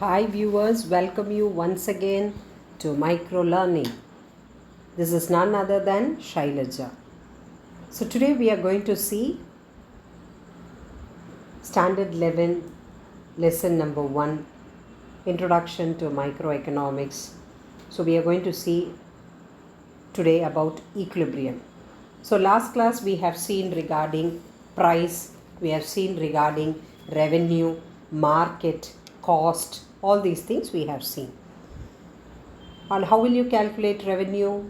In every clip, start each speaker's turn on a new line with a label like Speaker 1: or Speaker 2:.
Speaker 1: Hi viewers, welcome you once again to Micro Learning. This is none other than Shailaja. So today we are going to see Standard 11 Lesson number 1, Introduction to Microeconomics. So we are going to see today about equilibrium. So last class we have seen regarding price, we have seen regarding revenue, market, cost, all these things we have seen. And how will you calculate revenue?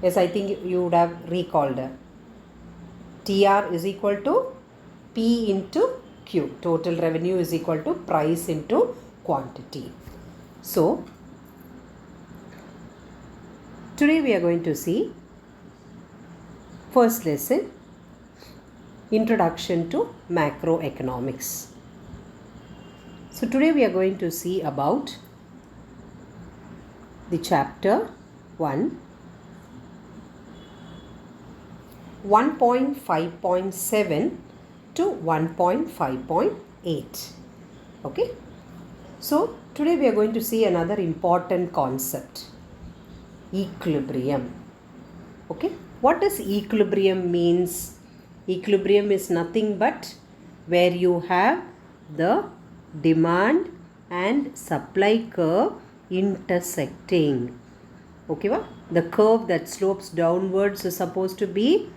Speaker 1: Yes, I think you would have recalled. TR is equal to P into Q. Total revenue is equal to price into quantity. So, today we are going to see first lesson, Introduction to Macroeconomics. So, today we are going to see about the chapter 1, 1.5.7 to 1.5.8. Okay. So, today we are going to see another important concept, equilibrium. Okay. What does equilibrium means? Equilibrium is nothing but where you have the demand and supply curve intersecting. Okay, the curve that slopes downwards is supposed to be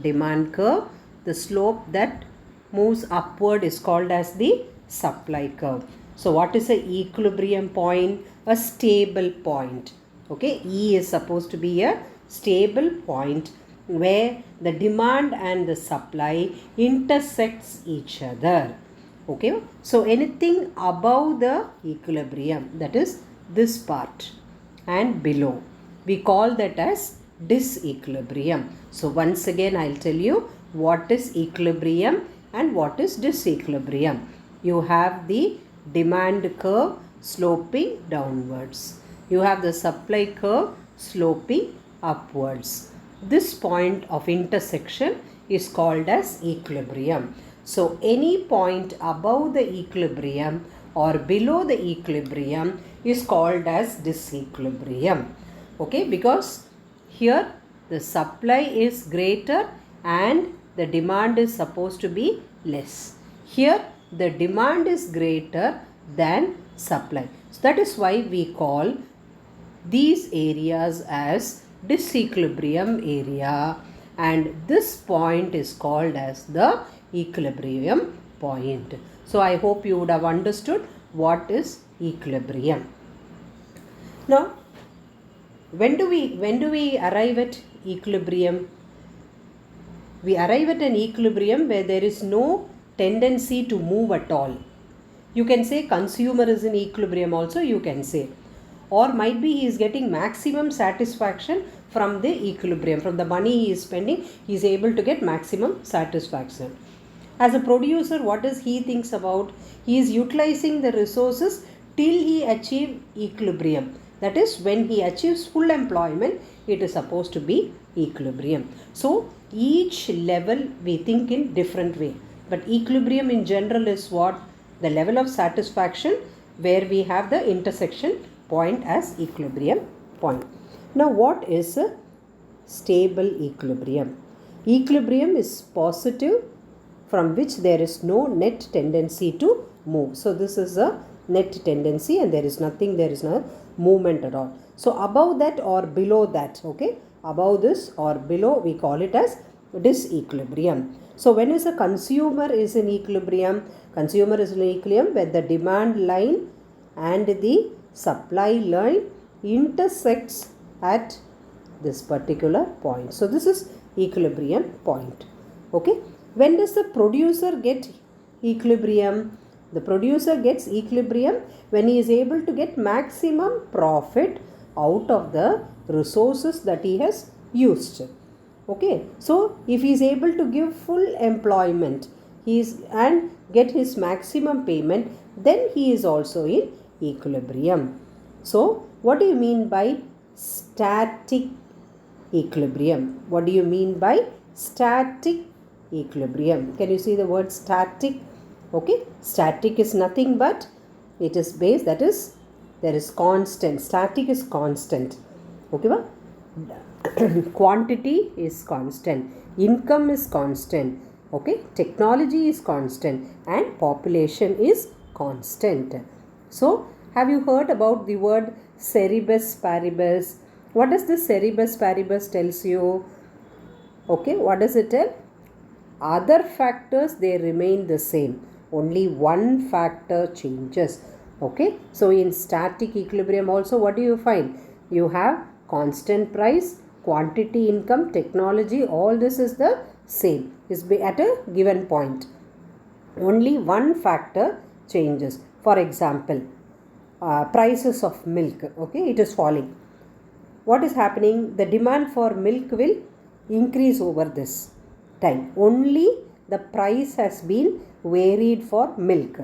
Speaker 1: demand curve. The slope that moves upward is called as the supply curve. So what is an equilibrium point? A stable point. Okay, E is supposed to be a stable point where the demand and the supply intersects each other. Okay, so anything above the equilibrium, that is this part, and below, we call that as disequilibrium. So once again I'll tell you what is equilibrium and what is disequilibrium. You have the demand curve sloping downwards. You have the supply curve sloping upwards. This point of intersection is called as equilibrium. So any point above the equilibrium or below the equilibrium is called as disequilibrium. Okay, because here the supply is greater and the demand is supposed to be less. Here the demand is greater than supply. So that is why we call these areas as disequilibrium area, and this point is called as the equilibrium point. So I hope you would have understood what is equilibrium. Now, when do we arrive at equilibrium? We arrive at an equilibrium where there is no tendency to move at all. You can say consumer is in equilibrium also, you can say. Or might be he is getting maximum satisfaction from the equilibrium. From the money he is spending, he is able to get maximum satisfaction. As a producer, what does he thinks about? He is utilizing the resources till he achieves equilibrium. That is, when he achieves full employment, it is supposed to be equilibrium. So, each level we think in different way. But equilibrium in general is what? The level of satisfaction where we have the intersection point as equilibrium point. Now, what is a stable equilibrium? Equilibrium is positive from which there is no net tendency to move. So this is a net tendency and there is no movement at all. So above that or below that, okay, above this or below, we call it as disequilibrium. So when is a consumer is in equilibrium? Consumer is in equilibrium where the demand line and the supply line intersects at this particular point. So this is equilibrium point. Okay. When does the producer get equilibrium? The producer gets equilibrium when he is able to get maximum profit out of the resources that he has used. Okay. So if he is able to give full employment and get his maximum payment, then he is also in equilibrium. So what do you mean by static equilibrium? What do you mean by static equilibrium? Can you see the word static? Okay, static is nothing but it is based, that is, there is constant. Static is constant. Okay, ba? Quantity is constant. Income is constant. Okay, technology is constant and population is constant. So, have you heard about the word cerebus paribus? What does this cerebus paribus tells you? Okay, what does it tell? Other factors, they remain the same. Only one factor changes. Okay, so in static equilibrium also, what do you find? You have constant price, quantity, income, technology, all this is the same, is at a given point. Only one factor changes. For example, prices of milk, okay, it is falling. What is happening? The demand for milk will increase over this time. Only the price has been varied for milk.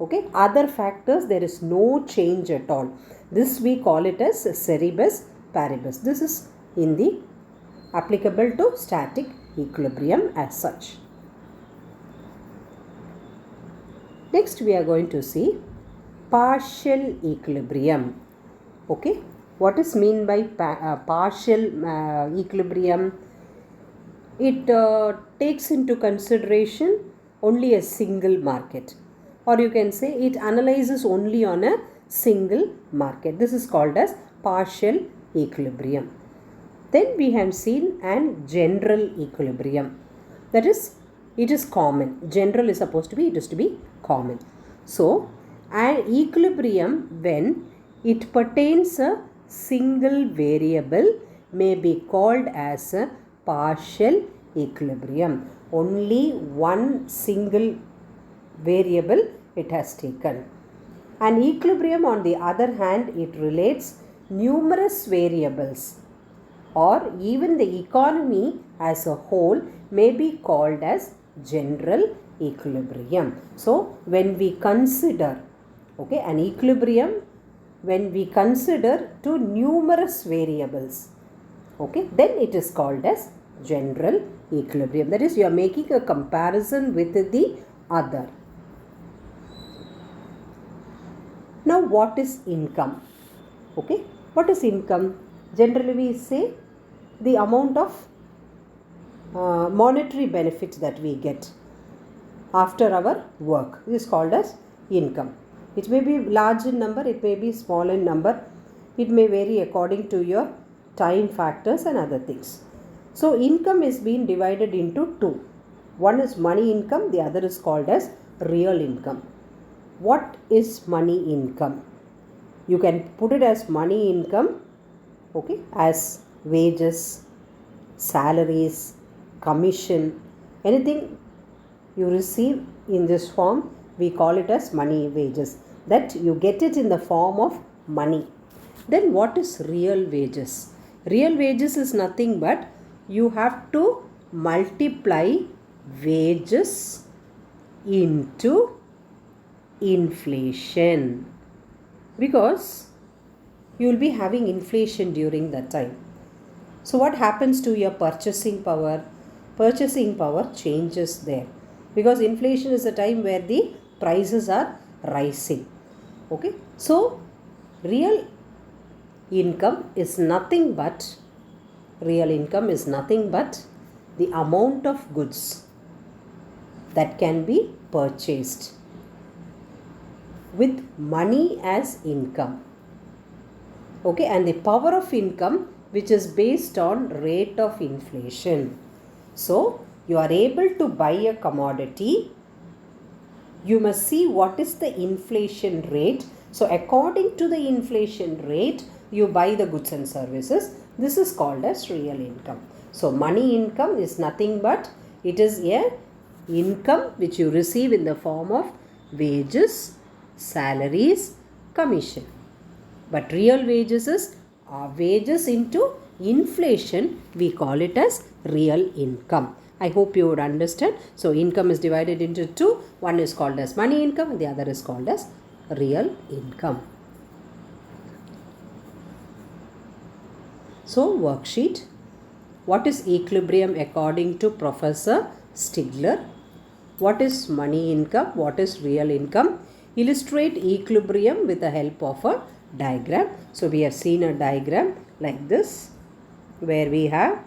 Speaker 1: Okay, other factors, there is no change at all. This we call it as cerebus paribus. This is in the applicable to static equilibrium as such. Next we are going to see partial equilibrium. Okay, what is mean by partial equilibrium? It takes into consideration only a single market, or you can say it analyzes only on a single market. This is called as partial equilibrium. Then we have seen an general equilibrium. That is, it is common. General is supposed to be, it is to be common. So, an equilibrium, when it pertains a single variable, may be called as a partial equilibrium. Only one single variable it has taken. An equilibrium, on the other hand, it relates numerous variables, or even the economy as a whole may be called as general equilibrium. So, when we consider, okay, an equilibrium, when we consider two numerous variables, okay, then it is called as general equilibrium. That is, you are making a comparison with the other. Now, what is income? Okay, what is income? Generally, we say the amount of monetary benefit that we get after our work is called as income. It may be large in number, it may be small in number, it may vary according to your time factors and other things. So, income is being divided into two. One is money income, the other is called as real income. What is money income? You can put it as money income, okay, as wages, salaries, commission, anything you receive in this form, we call it as money wages. That you get it in the form of money. Then what is real wages? Real wages is nothing but you have to multiply wages into inflation, because you will be having inflation during that time. So what happens to your purchasing power? Purchasing power changes there, because inflation is a time where the prices are rising. Okay, so real income is nothing but the amount of goods that can be purchased with money as income. Okay, and the power of income, which is based on rate of inflation. So, you are able to buy a commodity, you must see what is the inflation rate. So, according to the inflation rate, you buy the goods and services. This is called as real income. So, money income is nothing but it is a income which you receive in the form of wages, salaries, commission. But real wages is wages into inflation, we call it as real income. I hope you would understand. So, income is divided into two. One is called as money income and the other is called as real income. So, worksheet. What is equilibrium according to Professor Stigler? What is money income? What is real income? Illustrate equilibrium with the help of a diagram. So we have seen a diagram like this, where we have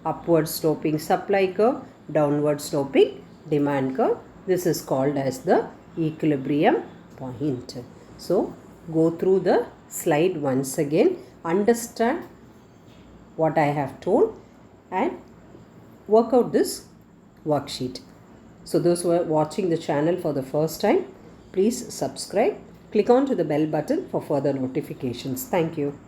Speaker 1: upward sloping supply curve, downward sloping demand curve. This is called as the equilibrium point. So go through the slide once again, understand what I have told, and work out this worksheet. So those who are watching the channel for the first time, please subscribe. Click on to the bell button for further notifications. Thank you.